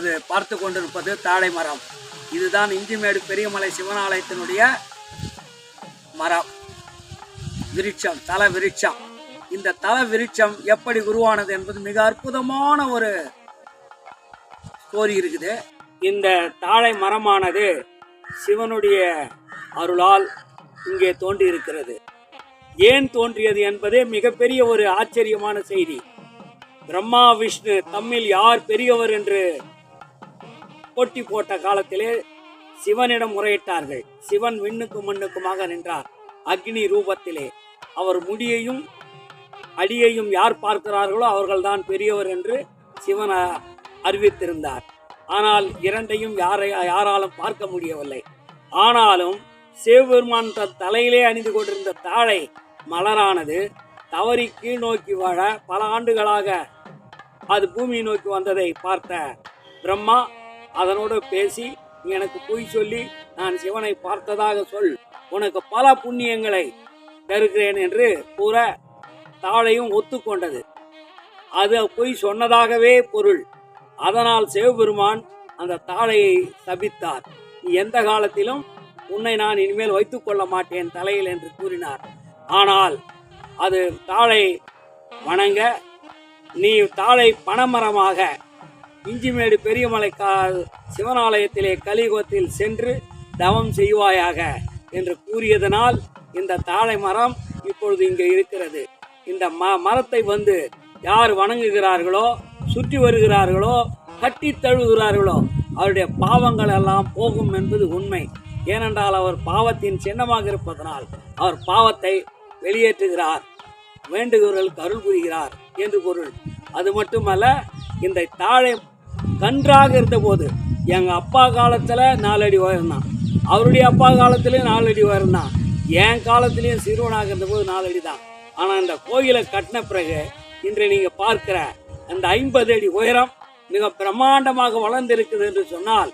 இப்பொழுது பார்த்து கொண்டிருப்பது தாழை மரம். இதுதான் இஞ்சிமேடு பெரியமலை சிவன் ஆலயத்தினுடைய மரம் விருட்சம், தல விருட்சம். இந்த தல விருட்சம் எப்படி உருவானது என்பது மிக அற்புதமான ஒரு ஸ்டோரி இருக்குது. இந்த தாழை மரமானது சிவனுடைய அருளால் இங்கே தோன்றி இருக்கிறது. ஏன் தோன்றியது என்பதே மிகப்பெரிய ஒரு ஆச்சரியமான செய்தி. பிரம்மா விஷ்ணு தம்மில் யார் பெரியவர் என்று போட்டி போட்ட காலத்திலே சிவனிடம் முறையிட்டார்கள். சிவன் விண்ணுக்கும் மண்ணுக்குமாக நின்றார் அக்னி ரூபத்திலே. அவர் முடியையும் அடியையும் யார் பார்க்கிறார்களோ அவர்கள்தான் பெரியவர் என்று சிவன் அறிவித்திருந்தார். ஆனால் இரண்டையும் யாராலும் பார்க்க முடியவில்லை. ஆனாலும் சிவபெருமான் தலையிலே அணிந்து கொண்டிருந்த தாழை மலரானது தவறி கீழ் நோக்கி வாழ பல ஆண்டுகளாக அது பூமியை நோக்கி வந்ததை பார்த்த பிரம்மா அதனோடு பேசி, எனக்கு பொய் சொல்லி நான் சிவனை பார்த்ததாக சொல், உனக்கு பல புண்ணியங்களை தருகிறேன் என்று கூற தாழையும் ஒத்துக்கொண்டது. அது பொய் சொன்னதாகவே பொருள். அதனால் சிவபெருமான் அந்த தாழையை சபித்தார். நீ எந்த காலத்திலும் உன்னை நான் இனிமேல் வைத்துக் கொள்ள மாட்டேன் தலையில் என்று கூறினார். ஆனால் அது தாழை வணங்க, நீ தாழை பனைமரமாக இஞ்சிமேடு பெரியமலை சிவனாலயத்திலே கலியுகத்தில் சென்று தவம் செய்வாயாக என்று கூறியதனால் இந்த தாழை மரம் இப்பொழுது இங்கே இருக்கிறது. இந்த மரத்தை வந்து யார் வணங்குகிறார்களோ, சுற்றி வருகிறார்களோ, கட்டி தழுவுகிறார்களோ அவருடைய பாவங்கள் எல்லாம் போகும் என்பது உண்மை. ஏனென்றால் அவர் பாவத்தின் சின்னமாக இருப்பதனால் அவர் பாவத்தை வெளியேற்றுகிறார், வேண்டுகிறவர்களுக்கு அருள் புரிகிறார் என்று பொருள். அது மட்டுமல்ல, இந்த தாழை கன்றாக இருந்தபோது எங்கள் அப்பா காலத்தில் 4 அடி உயர்ந்தான், அவருடைய அப்பா காலத்திலையும் 4 அடி உயர்ந்தான், என் காலத்திலையும் சிறுவனாக இருந்தபோது 4 அடி தான். ஆனால் இந்த கோயிலை கட்டின பிறகு இன்று நீங்கள் பார்க்கிற அந்த 50 அடி உயரம் மிக பிரம்மாண்டமாக வளர்ந்திருக்குது என்று சொன்னால்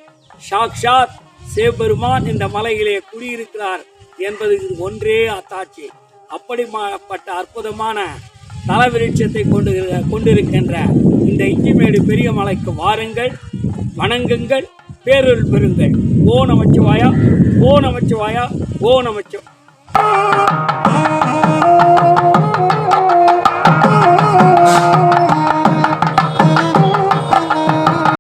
சாக்ஷாத் சிவபெருமான் இந்த மலையிலே குடியிருக்கிறார் என்பது ஒன்றே அத்தாட்சி. அப்படிப்பட்ட அற்புதமான தலவிருட்சத்தை கொண்டிருக்கின்ற இந்த இஞ்சிமேடு பெரிய மலைக்கு வாருங்கள், வணங்குங்கள், பேரருள் பெறுங்கள். ஓ நமச்சிவாயா, ஓ நமச்சிவாயா, ஓ நமச்சிவாயா.